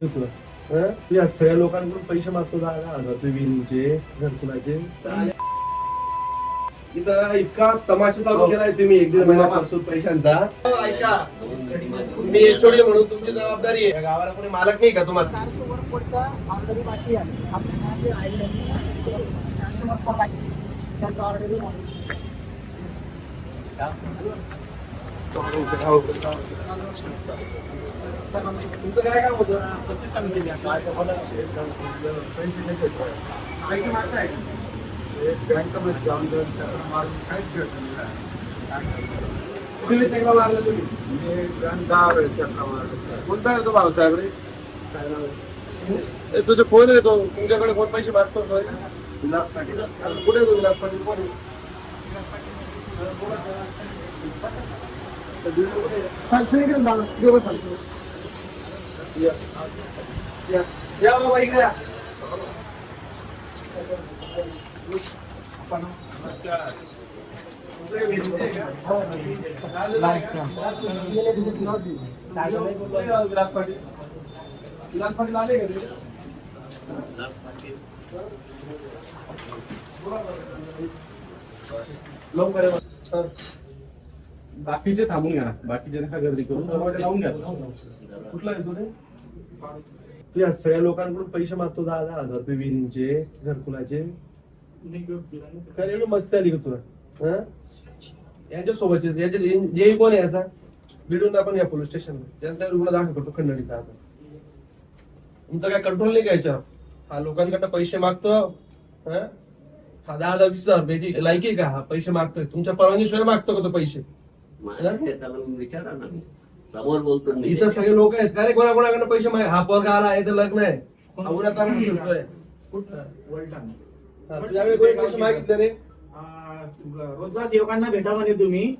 या सगळ्या लोकांकडून पैसे मागतो 10,000 रुपये विहिरीचे घरकुलाचे. इथं इतका तमाशा चालू केलाय तुम्ही 1-1.5 महिन्यापासून पैशांचा. ऐका, मी एचओडी म्हणून तुमची जबाबदारी आहे. गावाला कोणी मालक नाही का तुम्हाला? तुमचं काय काम होतं? पैसे मागताय चक्रा मारला तुम्ही? कोणता येतो भाऊसाहेब रे? तुझे फोन येतो, तुमच्याकडे कोण पैसे मागतो? विलास पाटील. कुठे येतो विलास पाटील? कोण या बाबा इकडे या. बाकीचे थांबून घ्या, बाकीचे नका गर्दी करून लावून घ्या. कुठला येतो रे? तू या सगळ्या लोकांकडून पैसे मागतो 10,000 रुपये विहिरींचे घरकुलाचे. काय एवढी मस्ती आली का तुला? यांच्या सोबतचे जे कोण आहे याचा भिडून आपण या पोलीस स्टेशनला ज्यांचा रुग्ण दाखल करतो खंडणीचा. आता तुमचा काय कंट्रोल नाही का याच्यावर? हा लोकांकडनं पैसे मागतो. हा 10,000 20,000 रुपयाची लायकी आहे का? हा पैसे मागतोय तुमच्या परवानगीशिवाय मागतो का तो पैसे? विचारा ना, समोर बोलतो. इथं सगळे लोक आहेत का रे? कोणाकोणाकडनं पैसे माग? हा पोरगा आला आहे तर लग्न आहे, तुझ्याकडे कोणी पैसे मागितले रे? रोजगार सेवकांना भेटा म्हणे तुम्ही.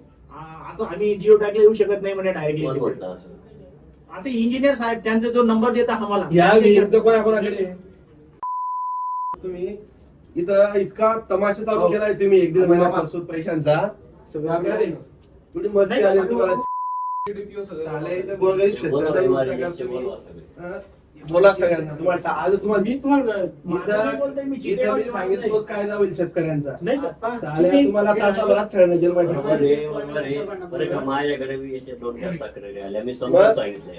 असं आम्ही जिओ टॅगला येऊ शकत नाही म्हणे डायरेक्टली. असं इंजिनियर साहेब त्यांचा जो नंबर देता आम्हाला या विहिरीचं कोणाकोणाकडे? तुम्ही इथं इतका तमाशा चालू केलाय तुम्ही 1-1.5 महिन्यापासून पैशांचा. थोडी मस्ती आली तुम्हाला. बोला सगळ्यांना. तुम्हाला आज तुम्हाला मी सांगितलं कायदा होईल शेतकऱ्यांचा. तुम्हाला तासाभरात सगळ्यांना जेलमध्ये माझ्याकडे तक्रारी आल्या, मी समोर सांगितलं.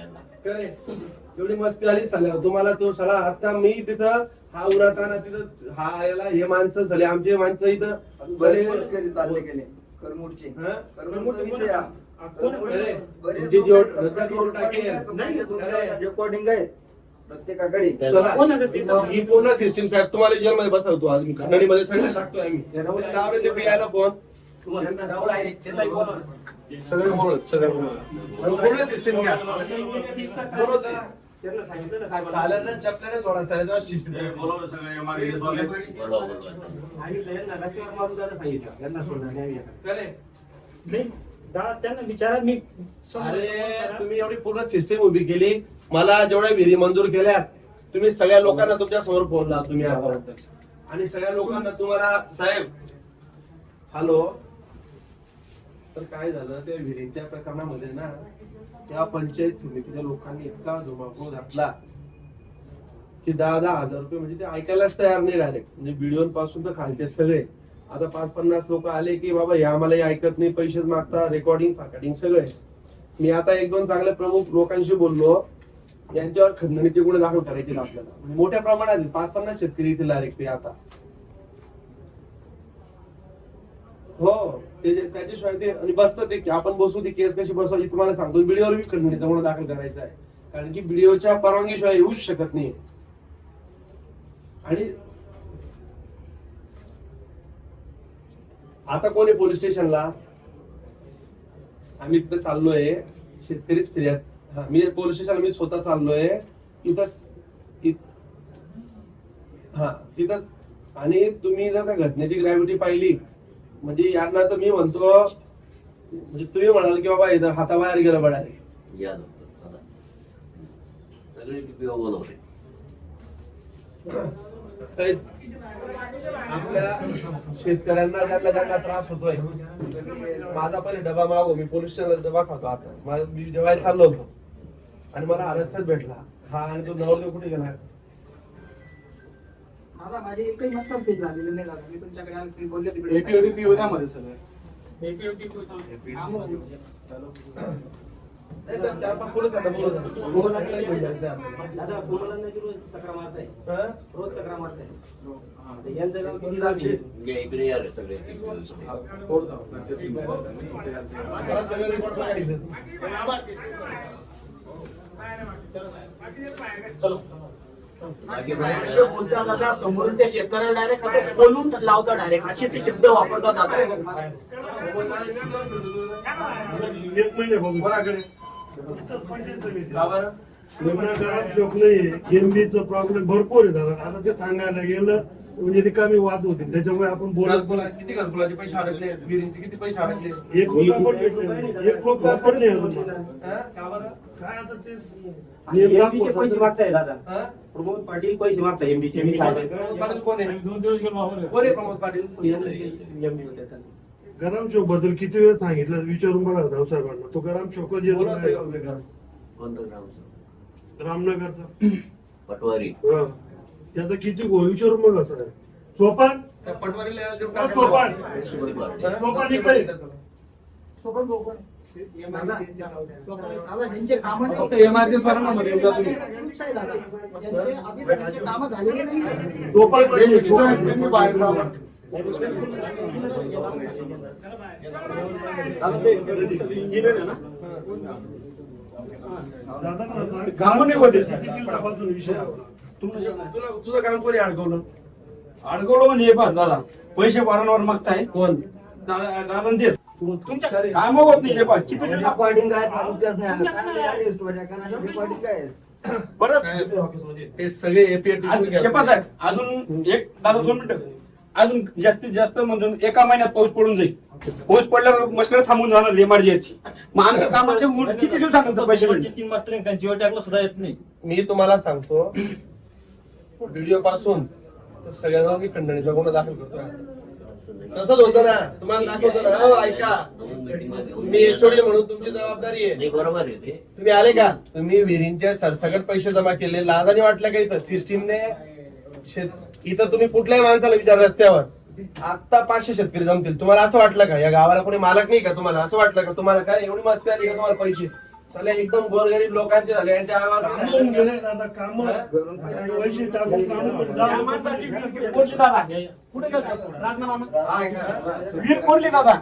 एवढी मस्ती आली साल्या तुम्हाला. तो साला आता मी तिथं हा उराताना तिथं हा याला हे माणसं झाले आमचे माणसं इथं बरेच शेतकरी चालले गेले करमुडचे. रेकॉर्डिंग आहे प्रत्येकाकडे. ही पूर्ण सिस्टीम साहेब तुम्हाला जेलमध्ये बसवतो. आज मी खंडणीमध्ये सगळं टाकतोय आम्ही. ते यायला फोन सगळे बोलत सगळे पूर्ण सिस्टीम घ्या. साल्यानं चपल्याने थोडा साल्या त्यांना विचारा. मी अरे तुम्ही एवढी पूर्ण सिस्टीम उभी केली. मला जेवढ्या विधी मंजूर केल्या तुम्ही सगळ्या लोकांना तुमच्या समोर फोन लावा तुम्ही आणि सगळ्या लोकांना तुम्हाला साहेब हॅलो. तर काय झालं त्या विहिरींच्या प्रकरणामध्ये ना त्या पंचायत समितीच्या लोकांनी इतका धुमाकूळ घातला की 10,000 रुपये म्हणजे ते ऐकायलाच तयार नाही डायरेक्ट. म्हणजे व्हिडिओ पासून तर खालचे सगळे. आता 50-50 लोक आले की बाबा हे आम्हाला ऐकत नाही, पैसे मागता, रेकॉर्डिंग फाकडिंग सगळे. मी आता 1-2 चांगले प्रमुख लोकांशी बोललो. यांच्यावर खंडणीचे गुन्हे दाखल करायचे आपल्याला. म्हणजे मोठ्या प्रमाणात 5-50 शेतकरी येतील डायरेक्ट आता. हो त्याच्याशिवाय ते आणि बसतं ते आपण बसू ती केस कशी बसवायची तुम्हाला सांगतो. व्हिडिओवर बी खंडणीचा गुन्हा दाखल करायचा आहे कारण की व्हिडिओच्या परवानगीशिवाय येऊच शकत नाही. आणि आता कोणी पोलीस स्टेशनला आम्ही तिथे चाललोय. शेतकरीच फिर्याद. हा मी पोलीस स्टेशनला मी स्वतः चाललोय इथं. हा तिथं. आणि तुम्ही जर त्या घटनेची ग्रॅव्हिटी पाहिली म्हणजे यांना तर मी म्हणतो म्हणजे तुम्ही म्हणाल की बाबा इथं हाताबाहेर गेलं बडाले. आपल्या शेतकऱ्यांना ज्यांना त्रास होतोय. माझा पहिले डबा मागो. मी पोलीस स्टेशनला डबा खातो. आता मी जेवायला चाललो होतो आणि मला रस्त्यात भेटला हा आणि तो नवरदेव कुठे गेला? दादा माझी एकही मस्त फील झालेली नाही दादा. मी तुमच्याकडे आलो तुम्ही बोलले तिकडे एपीओडीपी होत्या मध्ये सगळं. नाही तर 4-5 पोलीस आता बोलत आहेत. रोज आपल्याला घेऊन जायचं आहे. दादा कोणाला नाही रोज चक्रा मारताय, हा? रोज चक्रा मारताय. यांचं नाव किती लागले? म्हणजे इकडे या रे सगळे मला सगळं रिपोर्ट बघायचं. बाकी असे बोलतात दादा, समोरून त्या शेतकऱ्याला डायरेक्ट असं बोलून लावता डायरेक्ट, असे ते शब्द वापरतात दादा. एक महिने बघू कोणाकडे? का बरं? एवढा गरम शोक नाहीये. एमबीचं प्रॉब्लेम भरपूर आहे दादा. आता ते सांगायला गेलं म्हणजे रिकामी वाद होतील. त्याच्यामुळे आपण बोलत किती घरकुलाचे पैसे अडकले? विहिरींचे किती पैसे अडकले? एक रुपया पण भेटले नाही. एक रुपया पण नाही अजून. हा? का बरं? काय आता ते एमबीचे पैसे दाखवतात. मागताय दादा. हा? प्रमोद पाटील पैसे मागताय एमबीचे. मी सांगतो प्रमोद पाटील कोण आहे? कोण आहे प्रमोद पाटील? एमबी होते. गरम शोक बद्दल किती वेळ सांगितलं विचारून बघा रावसाहेबांना. तो गरम शोक जे बोला सगळं आपले घर. कोणतं ग्रामचं? रामनगरचा पटवारी. हा. त्याचा किती गो विचारून बघा सर. सोपान त्या पटवारीला यायला देऊन हो, टाका. सोपान हा? सोपान इकडे. सोबत बोलतो. दादा ह्यांचे कामं नाही. फक्त MRT स्वरांमध्ये येऊन जातो. ग्रुप्स आहे दादा. ज्यांचे अभिसरांचे कामं झालेली नाही. सोपान पाहिजे. सोपान बाहेर लावा. इंजिनियर आहे ना. दादा कामं नाही होते. किती दिवसापासून विषय आहे? तुला तुझं काम कोणी अडकवलं? अडकवलं म्हणजे हे पहा दादा, पैसे वारंवार मागताय. कोण? दादा तेच तुमच्या काम होत नाही. हे पहा किती दिवस रेकॉर्डिंग आहे नुकत्याच नाही आलं. काय आहे स्टोऱ्या? कारण रेकॉर्डिंग काय आहे? परत हे सगळे APAT आज हे पहा साहेब, अजून एक दादा 2 मिनिटं, अजून जास्तीत जास्त म्हणजे एका महिन्यात पाऊस पडून जाईल. पाऊस पडल्यावर मस्टर थांबून जाणार एमआरजीएची. मग आमच्या कामाचे किती दिवसानंतर पैसे भेटतील? 3 मास्टर त्यांची वेळ टाकलं सुद्धा येत नाही. मी तुम्हाला सांगतो, व्हिडिओ पासून तर सगळ्यांना मी खंडणीचा गुन्हा दाखल करतोय. तसंच होतं ना, तुम्हाला दाखवतो ना. हो ऐका, तुम्ही HOD म्हणून तुमची जबाबदारी आहे. नाही बरोबर आहे ते. तुम्ही आले का? तुम्ही विहिरींचे सरसकट पैसे जमा केले. लाजाने वाटलं का इथं सिस्टीमने? इथं तुम्ही कुठल्याही माणसाला विचार रस्त्यावर आता 500 शेतकरी जमतील. तुम्हाला असं वाटलं का या गावाला कोणी मालक नाही का? तुम्हाला असं वाटलं का? तुम्हाला काय एवढी मस्ती आली का तुम्हाला पैसे? सगळे एकदम गोरगरीब लोकांचे झाले. यांच्या कामं गेले दादा. काम पैसे टाकून या माणसाची वीर कोणली दादा? कुठे गेला? वीर कोणली दादा?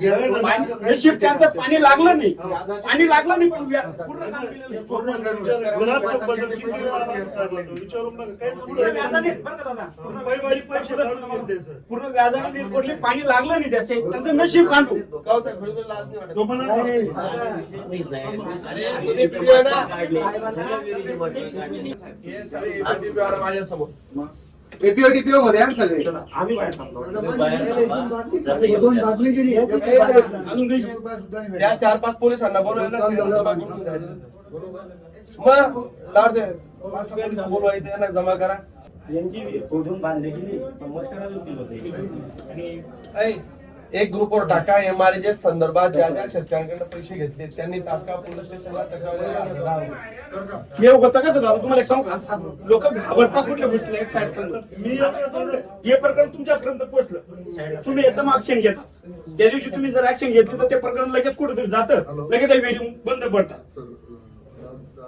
नशीब त्यांचं पाणी लागलं नाही. पाणी लागलं नाही पण पूर्ण काम केलेलं. गुलाब चौक बद्दल किती वेळा आपण साहेबांना विचारून बघा. काय पूर्ण व्याजाने बरं का दादा? पैसे काढून घेतले सर. पूर्ण व्याजाने वीर कोणली पाणी लागलं नाही त्याचे. त्यांचं नशीब काढू. गाव साहेब थोडी लाज नाही वाटत? तो पण नाही साहेब. अरे तुम्ही video आहे ना? काढले. सगळ्या विहिरीची बॉटल काढली. हे सगळे APAT आला माझ्या समोर. एपीओ मध्ये आहे सगळे. आम्ही बाहेर थांबलो. तुम्ही बाहेर थांबा. दोन बातमी केली. अजून काही त्या 4-5 पोलिसांना बोलवलं ना, सगळं जमा करून द्यायचं. मग लाड दे. असं काही दिवस बोलवा इथे ना, जमा करा. यांची विहीर खोदून बांधली गेली पण मस्टर अजून केलं होते. आणि ऐ, एक ग्रुपवर टाका. MRG संदर्भात ज्या ज्या शेतकऱ्यांकडे पैसे घेतले त्यांनी तात्काळ पोलीस स्टेशनला तक्रार. हे होतं कसं दादा तुम्हाला एक सांगू का? लोक घाबरतात कुठल्या गोष्टीला. एक साईड मी हे प्रकरण तुमच्यापर्यंत पोहोचलं, तुम्ही एकदम ऍक्शन घेता. त्या दिवशी तुम्ही जर ऍक्शन घेतली तर ते प्रकरण लगेच कुठेतरी जातं, लगेच विहिरी बंद पडतात.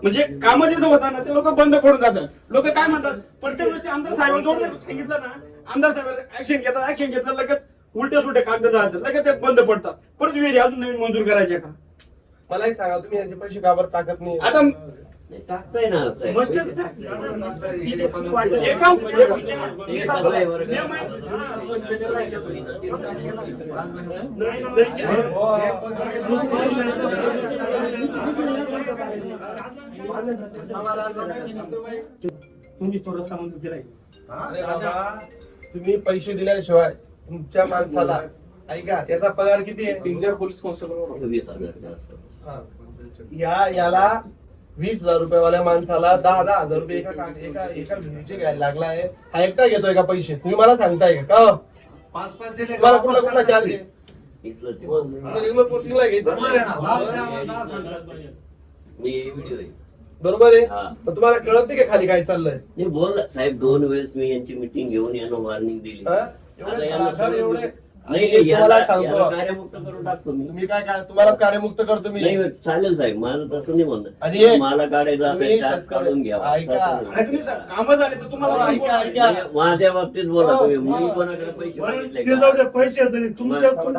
म्हणजे काम जे होतं ना ते लोक बंद पडून जातात. लोक काय म्हणतात, प्रत्येक गोष्टी आमदार साहेबांजवळ सांगितलं ना, आमदार साहेब ऍक्शन घेतात. ऍक्शन घेतलं लगेच उलटे सुलटे कागद जातात, लगेच ते बंद पडतात. परत विहिरी अजून नवीन मंजूर करायच्या का? मला एक सांगा, तुम्ही यांचे पैसे का बरं टाकत नाही? आता नाही, टाकताय ना साहेब. मस्टर एका ते कसं आहे बरं तुम्ही तो रस्ता मंजूर केलाय. अरे बाबा, तुम्ही पैसे दिल्याशिवाय तुमच्या माणसाला, ऐका, याचा पगार किती आहे? 3 पोलीस कॉन्स्टेबल 20,000 जास्त. हा. याला 20,000 रुपयेवाल्या माणसाला 10,000 रुपये एका विहिरीचे घ्यायला लागलाय. हा एकटा घेतोय का पैसे? तुम्ही मला सांगताय का? 5-5 दिले. तुम्हाला कुठला चार्ज आहे? इथलं ते. रेग्युलर पोस्टिंगला घेतो. मी व्हिडिओ आहे. बरोबर आहे. हा. पण तुम्हाला कळत नाही का खाली काय चाललंय? नाही बोल साहेब, 2 वेळेस मी यांची मिटिंग घेऊन यांना वॉर्निंग दिली. हा? आता एवढे यांना राखाड, सोडून- एवढे नाही आणि तुम्हाला याला सांगतो कार्यमुक्त करून टाकतो मी. तुम्ही तुम्हालाच कार्यमुक्त करतो मी. नाही चालेल साहेब, माझं तसं नाही आणि म्हणणं. मला काढायचं तुम्ही असेल चार्ज शेतकरी- काढून घ्यावा. ऐका. तसं नाही. नाही सर, कामं झाले तर तुम्हाला ऐका, ऐका. म्हणजे माझ्या बाबतीत बोला तुम्ही. मी हो. कोणाकडे पैसे बरं, मागितले ते जाऊ का? दे, पैसे तरी तुमच्या बरं.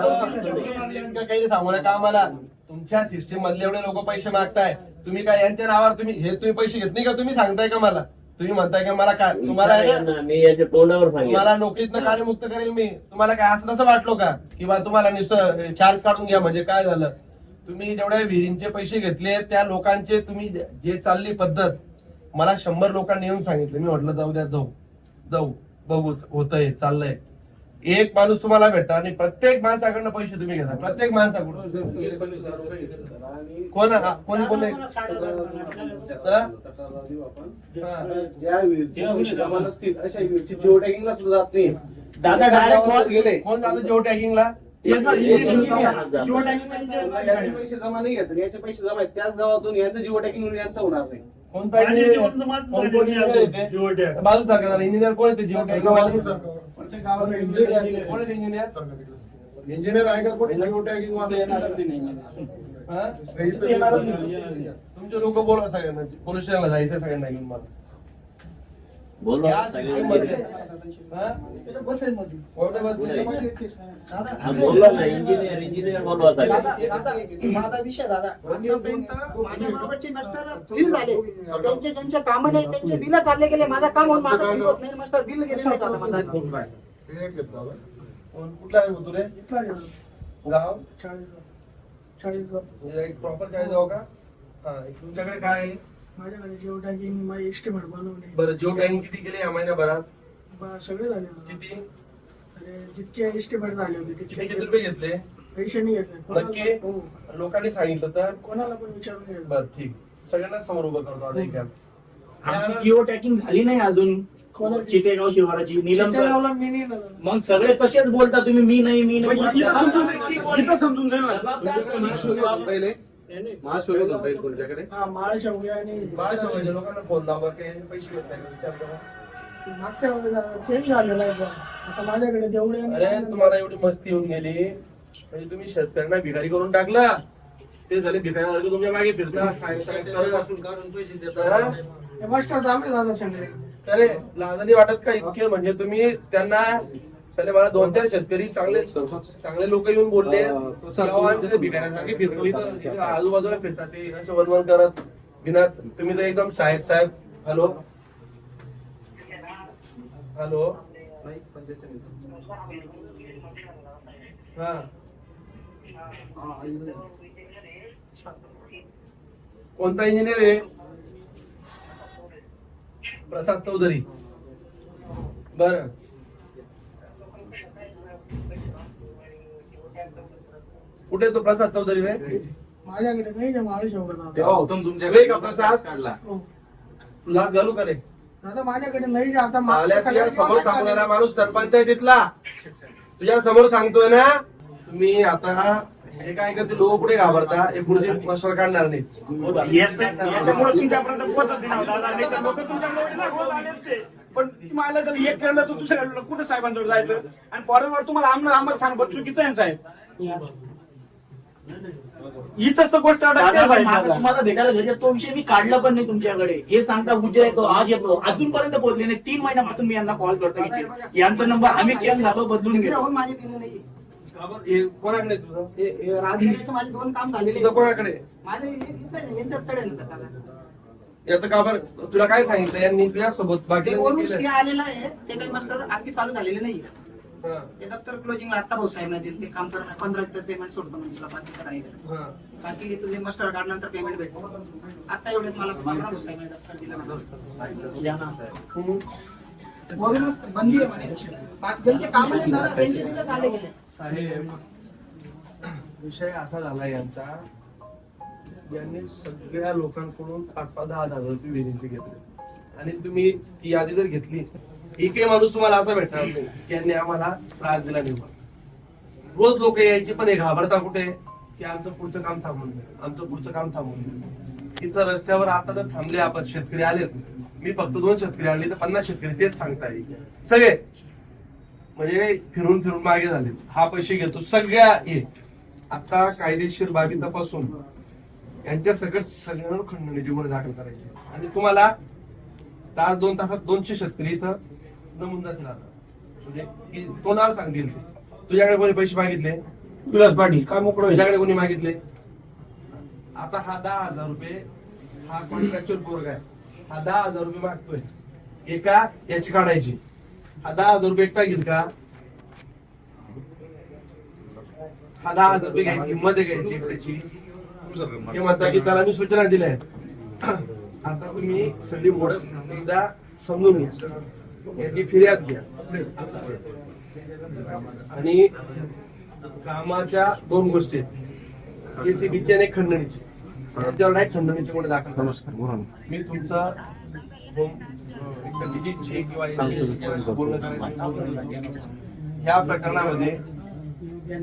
इतकं काही सांगू नका आम्हाला. तुमच्या सिस्टीम मधले एवढे लोक पैसे मागताय, तुम्ही काय यांच्या नावावर तुम्ही पैसे घेत नाही का? तुम्ही सांगताय का मला? तुम्ही म्हणताय का मला काय तुम्हाला आहे ना, विचारा यांना, मी याच्या तोंडावर तुम्हाला सांगेन. नोकरीतनं कार्यमुक्त करेल मी. तुम्हाला काय असं तसं वाटलो का की बा तुम्हाला नुसतं चार्ज काढून घ्या म्हणजे काय झालं? तुम्ही जेवढ्या विहिरींचे पैसे घेतले त्या लोकांचे तुम्ही जे चालली पद्धत मला 100 लोकांनी येऊन सांगितलं. मी म्हटलं जाऊ द्या, जाऊ बघू होतंय चाललंय. एक माणूस तुम्हाला भेटा आणि प्रत्येक माणसाकडनं पैसे तुम्ही घेता, प्रत्येक माणसाकडून. कोण कोणी कोण ज्या विहीरचे पैसे जमा नसतील अशा विहीरची जिओ टॅगिंगला सुद्धा जात नाही. दादा डायरेक्ट कॉल गेले कोण जातं जिओ टॅगिंगला? याचे पैसे जमा नाही घेत, याचे पैसे जमा आहेत त्याच गावातून याचं जिओ टॅगिंग यांचं होणार नाही. कोणता आणि engineer? जेवण तर माझं कोण झालेलं engineer आहे. येते? Geo tag. बाजू सारखा झाला. इंजिनियर कोण येते जिओ टॅग? कोण येते इंजिनियर? इंजिनियर आहे का कोणी जिओ टॅगिंग हा? तुमचे लोक बोला सगळ्यांना, पोलीस स्टेशनला जायचं सगळ्यांना घेऊन मला. बोलवा या सगळे. system मध्ये. हा? कोणत्या बसमध्ये? हा, बोलवा ना, इंजिनियर बोलवा सगळे. माझा विषय दादा आतापर्यंत माझ्या बरोबरचे मास्टर बिल झाले, ज्यांचे काम नाही त्यांचे बिल चालले गेले. माझा काम होऊन माझं बिल होत नाही, मास्टर बिल गेले नाही दादा माझा. कुठला आहे तू रे? गाव एक प्रॉपर चाळीसगाव का? हा. तुमच्याकडे काय आहे? माझ्याकडे जिओ टॅगिंग माझी एस्टिमेट बनवणे बरं, जिओ टॅगिंग किती केले या महिन्याभरात? सगळे झाले ना. किती आणि जितके एस्टिमेट झाले होते किती त्याचे रुपये घेतले? पैसे नाही घेतले. नक्की? हो, लोकांनी सांगितलं तर? कोणाला पण विचारून घ्यायचं. बर ठीक. सगळ्यांना समोर उभं करतो आता एक आमची जिओ टॅकिंग झाली नाही अजून. चितेगाव शिवाराची नीलम. चितेगावला मी नाही ना. मग सगळे तसेच बोलता तुम्ही, मी नाही मी मग नाही. इथं समजून जाईल ना. पहिले महाशोधित होता येईल तुमच्याकडे. हा, माळ शेवगे आणि बाळ शेवगाच्या लोकांना फोन लावा की पैसे घेत नाही विचार करा. मागच्या वेळेला चेंज झालेला आहे. आता माझ्याकडे जेवढे अरे तुम्हाला एवढी मस्ती येऊन गेली म्हणजे तुम्ही शेतकऱ्यांना भिकारी करून टाकला. ते झाले भिकाऱ्यासारखं तुमच्या मागे फिरता. साहेब पैसे देतात. मास्टर चालू झाला सगळे. अरे लाजानी वाटत का इतके? म्हणजे तुम्ही त्यांना चले मला 2-4 शेतकरी चांगले लोक येऊन बोलले भिकाऱ्यासारखे फिरतो इथं आजूबाजूला फिरतात ते असं वनवन करत बिना. तुम्ही तर एकदम साहेब. Hello hello. हा कोणता इंजिनियर आहे? प्रसाद चौधरी. बर कुठे तो प्रसाद चौधरी रे? माझ्याकडे नाही ना माळ शेवगा दादा. तेव्हा होतो ना तुमच्याकडे का प्रसाद? काढला. हो. तुला घालू करे दादा माझ्याकडे नाही. आता साल्या तुझ्या समोर सांगणारा माणूस सरपंच आहे तिथला. तुझ्या समोर सांगतोय ना. तुम्ही आता हे काय करते लोक कुठे घाबरता? हे पुढचे मस्टर काढणार नाहीत. याच्यामुळे तुमच्यापर्यंत पोहोचत नाही दादा. नाही तर लोक तुमच्याकडे रोज आले असते. पण तुम्हाला जर एक केलं तर दुसऱ्या कुठे साहेबांजवळ जायचं आणि फॉरेनवर तुम्हाला आम्हाला सांग चुकीचं आहे साहेब. इथंच तर गोष्ट अडकते दादा, साहेब. मागं तुम्हाला भेटायला घरी तो विषय मी काढला पण नाही तुमच्याकडे. हे सांगता उद्या येतो आज येतो, अजूनपर्यंत पोहोचले नाही. 3 महिन्यापासून मी यांना कॉल करतो. यांचा नंबर आम्ही चेंज झालो, बदलून तिकडे घेतो. होऊन माझे बिल नाही. हे कोणाकडे तुझं? हे राजगिरीचे माझे 2 काम झालेले तुझं कोणाकडे? माझे इथं यांच्याचकडे आहे ना सर. याचं का बरं? तुला काय सांगितलं यांनी तुझ्या सोबत? बाकी ते वरून स्टे आलेलं आहे, ते काही मास्टर आणखी चालू झालेले नाही. ते दप्तर क्लोजिंगला आता भाऊ साहेब नाही ते काम करणार. 15 पेमेंट सोडतो म्हणजे तुला बाकी करायचं. बाकी तुझे मास्टर कार्ड नंतर पेमेंट भेटतो. आता एवढ्यात मला 15 भाऊ साहेब दप्तर दिलं ना. वरूनच बंदी आहे म्हणे. बाकी ज्यांचे काम नाही झालं त्यांचे बिल चालले गेले. साहेब विषय असा झाला यांचा, यांनी सगळ्या लोकांकडून 5-10 हजार रुपये विनंती घेतली आणि तुम्ही ती यादी जर घेतली, एकही माणूस तुम्हाला असा भेटणार नाही की यांनी आम्हाला त्रास दिला नाही. रोज लोक यायची पण हे घाबरता कुठे की आमचं पुढचं काम थांबून द्या, आमचं पुढचं काम थांबून द्या. इथं रस्त्यावर आता तर थांबले आपण, शेतकरी आलेत, मी फक्त 2 शेतकरी आणले तर 50 शेतकरी तेच सांगताय सगळे, म्हणजे फिरून फिरून मागे झाले. हा पैसे घेतो सगळ्या हे. आता कायदेशीर बाबी तपासून यांच्या सगळ्यांवर खंडणीची गुन्हे दाखल करायचे आणि तुम्हाला तास 2 तासात 200 शेतकरी इथं जमून जातील. आता म्हणजे कोणाला सांगतील ते, तुझ्याकडे कोणी पैसे मागितले? विलास पाटील काय मोकळं होईल? तुझ्याकडे कोणी मागितले? आता हा 10,000 रुपये, हा कॉन्ट्रॅक्च्युअल पोरगा आहे, हा 10,000 रुपये मागतोय एका याची काढायची. हा 10,000 रुपये एकटा घेईल का? हा 10,000 रुपये घ्यायची किंमत आहे घ्यायची एकट्याची. ते म्हणता की त्याला मी सूचना दिल्या आहेत. आता तुम्ही सगळी मोडस एकदा समजून घ्या, याची फिर्याद घ्या. आणि कामाच्या 2 गोष्टी आहेत, एसीबीची आणि खंडणीची. त्याच्यावर नाही खंडणीचे गुन्हे दाखल करा. मी तुमचा किंवा ह्या प्रकरणामध्ये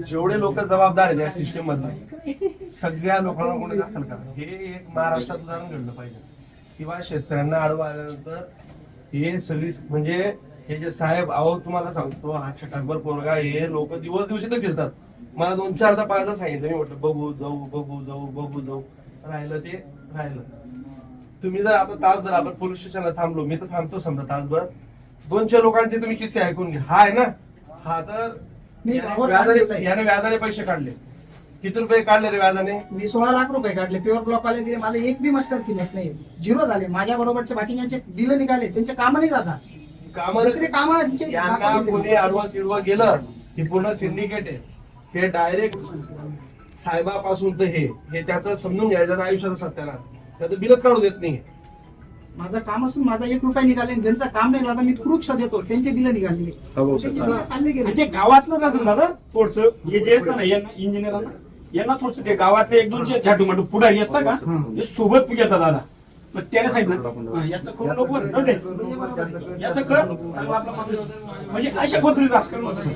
जेवढे लोक जबाबदार आहेत या सिस्टीम मधले सगळ्या लोकांना गुन्हे दाखल करा. हे एक महाराष्ट्रात उदाहरण घडलं पाहिजे. किंवा शेतकऱ्यांना आडवा आल्यानंतर हे सगळी म्हणजे हे जे साहेब, अहो तुम्हाला सांगतो, हा छटाकभर पोरगा, हे लोक दिवस दिवशी तर फिरतात. मला 2-4दा 5दा सांगितलं, मी म्हटलं बघू जाऊ, राहिलं ते राहिलं. तुम्ही जर आता तासभर आपण पोलीस स्टेशनला थांबलो, मी तर थांबतो समजा तासभर, 200 लोकांचे तुम्ही किस्से ऐकून घ्या. हा आहे ना, हा तर याने व्याजाने पैसे काढले. किती रुपये काढले रे व्याजाने? मी 16 लाख रुपये काढले. प्युअर ब्लॉक आले गेले, मला एक बी मास्टर फिरत नाही, 0 झाले. माझ्या बरोबरचे बाकीच्यांचे बिल निघाले, त्यांचे काम नाही जातात. दुसरे कामांचे यांना कोणी आडवा तिडवा गेलं हे पूर्ण सिंडिकेट आहे. हे डायरेक्ट साहेबापासून तर हे त्याचं समजून घ्यायचं, आयुष्याचा सत्यानाश. त्याचं बिलच काढू देत नाही. माझं काम असून माझा 1 रुपया निघाले, ज्यांचं काम नाही झालं मी प्रूफ देतो, त्यांचे बिल निघालेले, त्यांचे बिल चालले गेले. ते गावातलं राहतं दादा थोडस, हे जे असतं ना इंजिनियरांना, यांना थोडस ते गावातले 1-2 झाटू माटू पुढारी असतात का, ते सोबत घेतात दादा. मग त्याने सांगितलं याचं करून लोक याचं कर चांगला आपला माणूस, म्हणजे अशा पद्धतीने राजकारण होत असतं.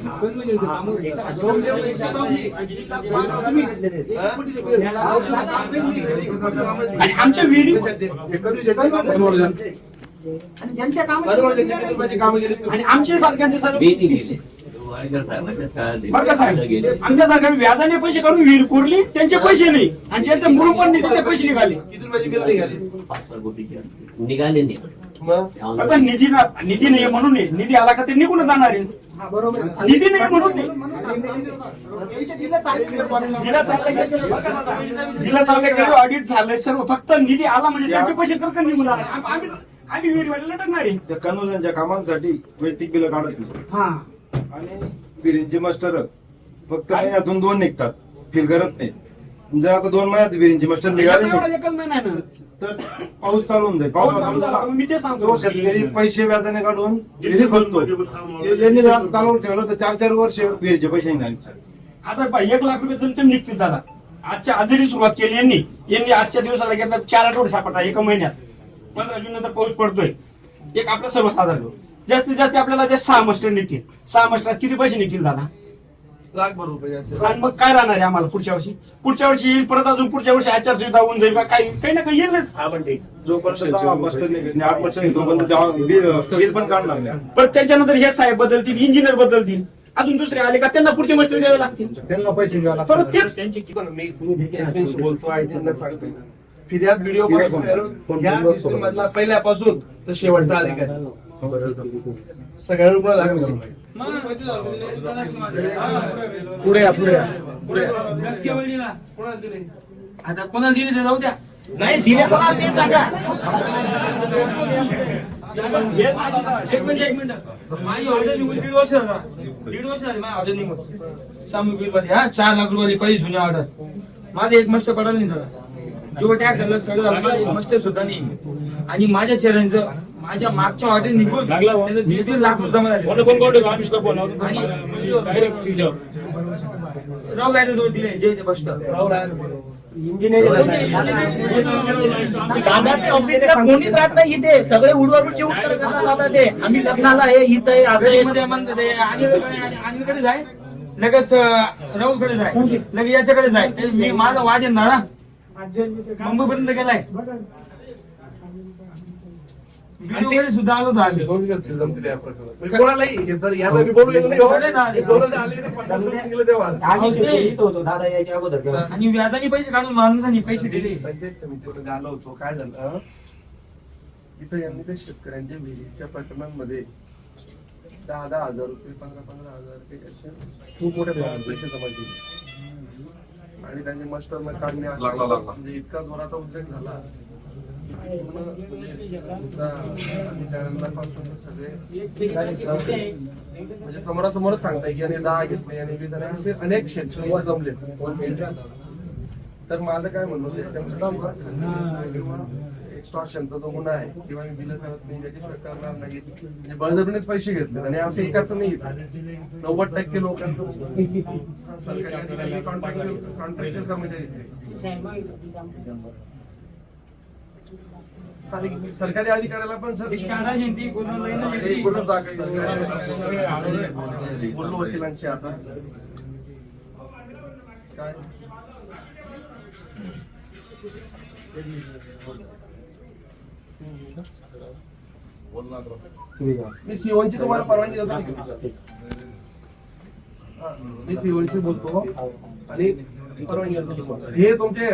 आणि आमच्या विहिरी आणि ज्यांच्या कामं केली आणि आमच्या सारख्यांचे सर्व बेनी गेले बरं का साहेब, आमच्या सारख्याने व्याजाने पैसे काढून विहीर कोरली, त्यांचे पैसे नाही, आणि ज्यांचे मूळ पण नाही त्याचे पैसे निघाले. किती रुपयाची बिल निघाली? 5-6 कोटीचे असतील. निघाले नाही. मग आता निधी नाही म्हणून नाही, निधी आला का ते निघून जाणार आहे. बरोबर, निधी नाही म्हणून नाही, त्यांचे बिल चालले दिला चालले ऑडिट झालंय सर्व, फक्त निधी आला म्हणजे त्यांचे पैसे करता निघून जाणार. आम्ही विहिरीवाडीला लटकणार आहे. त्या कन्वर्जनच्या कामांसाठी वैयक्तिक बिल काढत नाही. हा, आणि विहिरींचे मास्टर फक्त महिन्यातून 2 निघतात, फील करत नाही. जर आता 2 महिन्यात विहिरींचे मास्टर निघाले एवढा नाही, एकच महिना आहे ना, तर पाऊस चालू होऊन जाईल. पाऊस चालू झाला मी ते सांगतो. तो शेतकरी पैसे व्याजाने काढून विहिरी खोदतो. यांनी जर असं चालवून ठेवलं तर 4-4 वर्ष विहिरीचे पैसे नाही. आता 1 लाख रुपये जमते निघतील दादा. आजच्या आधीची सुरुवात केली यांनी आजच्या दिवसाला घेतला 4 आठवडे सापडला एका महिन्यात. 15 जून नंतर पाऊस पडतोय. एक आपलं सर्वसाधारण जास्तीत जास्त आपल्याला जे 6 मास्टर निघतील. 6 मास्टरात किती पैसे निघतील दादा? लाखभर रुपये असेल. आणि मग काय राहणार आहे आम्हाला पुढच्या वर्षी येईल, परत अजून पुढच्या वर्षी आचारसंहिता होऊन जाईल का, काही ना काही येईलच. जोपर्यंत मास्टर निघत नाही, 8 मास्टर तोपर्यंत बिल पण काढणार नाही. परत त्याच्यानंतर हे साहेब बदलतील, इंजिनियर बदलतील, अजून दुसरे आले का त्यांना पुढचे मास्टर द्यावे लागतील. त्यांना पैसे द्यावे परत तेच मी एसपीशी बोलतो आणि त्यांना सांगतोय, फिर्याद व्हिडिओ या सिस्टम मधला पहिल्यापासून तर शेवटचा अधिकारी सगळ्यांना पुढे दाखल करून पुढे आता कोणाला दिले ते जाऊ द्या. नाही दिले कोणाला ते सांगा. एक मिनिट माझी ऑर्डर निघून 1.5 वर्ष झाला. 1.5 वर्ष झाली माझी ऑर्डर निघून सामूहिक बिलमध्ये. हा 4 लाख रुपये पहिली जुनी ऑर्डर. माझे एक मस्त पडायला नाही झाला, जो टॅक्स झाला सगळं झालं, माझं एक मस्त सुद्धा नाही. आणि माझ्या चेहऱ्यांचं माझ्या मागच्या ऑर्डर निघून त्याचं 1.5 लाख रुपये जमा झाले. राव गायडर जोड दिले जे बसत दादाच्या ऑफिसला कोणीच राहत नाही इथे, सगळे उडवाडूचे उत्तर देतात दादा. ते आम्ही लग्नाला हे इथं आहे, असं आहे. मध्ये म्हणतात ते अनिलकडे जाय, लगेच राहुलकडे जाय, लगेच याच्याकडे जाय. मी माझा वाद येणार ना, मुंबईपर्यंत गेलाय. व्हिडिओ मध्ये सुद्धा आलो होतो आम्ही. जमतील या प्रकरणात. म्हणजे कोणालाही याला मी बोलू येत नाही हो. हे दोन जण आले तर 50 जण निघाले तेव्हा. आम्ही शेतकरी होतो दादा यायच्या अगोदर. आणि व्याजाने पैसे काढून माणसाने पैसे दिले. पंचायत समितीमध्ये आलो होतो. काय झालं इथं यांनी त्या शेतकऱ्यांच्या विहिरीच्या प्रकरणांमध्ये 10,000 रुपये 15,000 रुपये असे खूप मोठ्या प्रमाणात पैसे जमा केले आणि त्यांचे मास्टरला काढणे म्हणजे इतका जोराचा उद्रेक झाला की अधिकाऱ्यांना सगळे म्हणजे समोरासमोरच सांगताय की याने 10 घेतले आणि 20 आणि असे अनेक शेतकरी जमले. तर माझं काय म्हणणं त्यांचं काम किंवा एक्स्टॉर्शनचा जो गुन्हा आहे किंवा मी बिल करत नाही त्याच्याशिवाय करणार नाही म्हणजे बळजबरीनेच पैसे घेतले आणि असं एकाच नाही 90% लोकांचं सरकारी अधिकारी कॉन्ट्रॅक्च्युअल कर्मचारी सरकारी अधिकाऱ्याला पण सर शाळा शेती कोणाला बोललो वकिलांशी आता काय मी सीओनची तुम्हाला परवानगी देतो. मी सीओनशी बोलतो आणि परवानगी देतो. हे तुमचे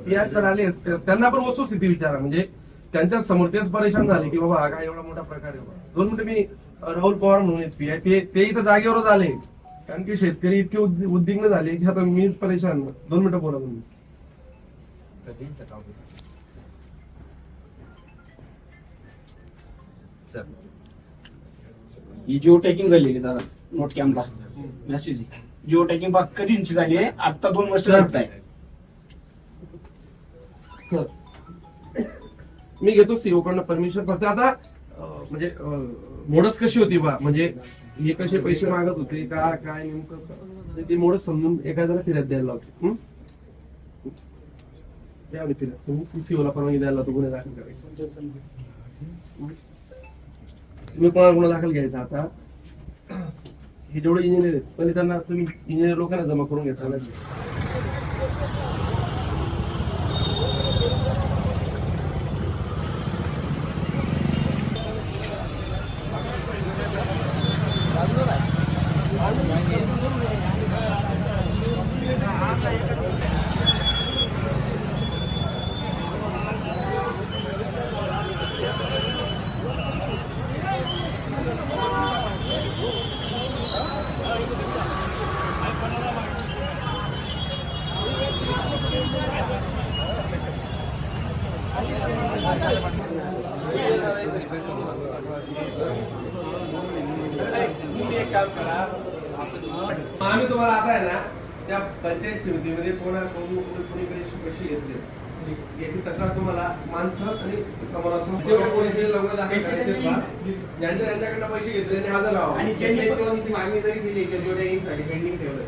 पीआय सर आले त्यांना पण वस्तुस्थिती विचारा म्हणजे त्यांच्या समोर तेच परेशान झाले की बाबा हा काय एवढा मोठा प्रकार आहे. 2 मिनिटं मी राहुल पवार म्हणून पीआय ते इथं जागेवरच आले कारण की शेतकरी इतके उद्विग्न झाले की आता मीच परेशान. 2 मिनिटं बोला तुम्ही. ही जिओ टॅकिंग झालेली दादा नोट कॅम्पला मेसेज जिओ टॅकिंग बघ कधीची झाली आहे आता 2 वर्ष करताय. सर मी घेतो सीओ कडनं परमिशन. फक्त आता म्हणजे मोडस कशी होती बा म्हणजे हे कसे पैसे मागत होते का काय नेमकं ते मोडस समजून एखाद्याला फिर्याद द्यायला लावतो. त्यावेळी फिर्याद तुम्ही सीओला परवानगी द्यायला लावतो गुन्हे दाखल करायचे. तुम्ही कोणाला गुन्हा दाखल घ्यायचा आता हे जेवढे इंजिनियर आहेत पहिले त्यांना तुम्ही इंजिनियर लोकांना जमा करून घ्यायचा. तुम्ही एक काम करा आम्ही तुम्हाला आता आहे ना त्या पंचायत समितीमध्ये कोणी कशी घेतले याची तक्रार तुम्हाला माणसं आणि समोरासमोर ज्यांच्याकडनं पैसे घेतले आणि हजर राहा आणि मागणी जरी केली पेंडिंग ठेवलं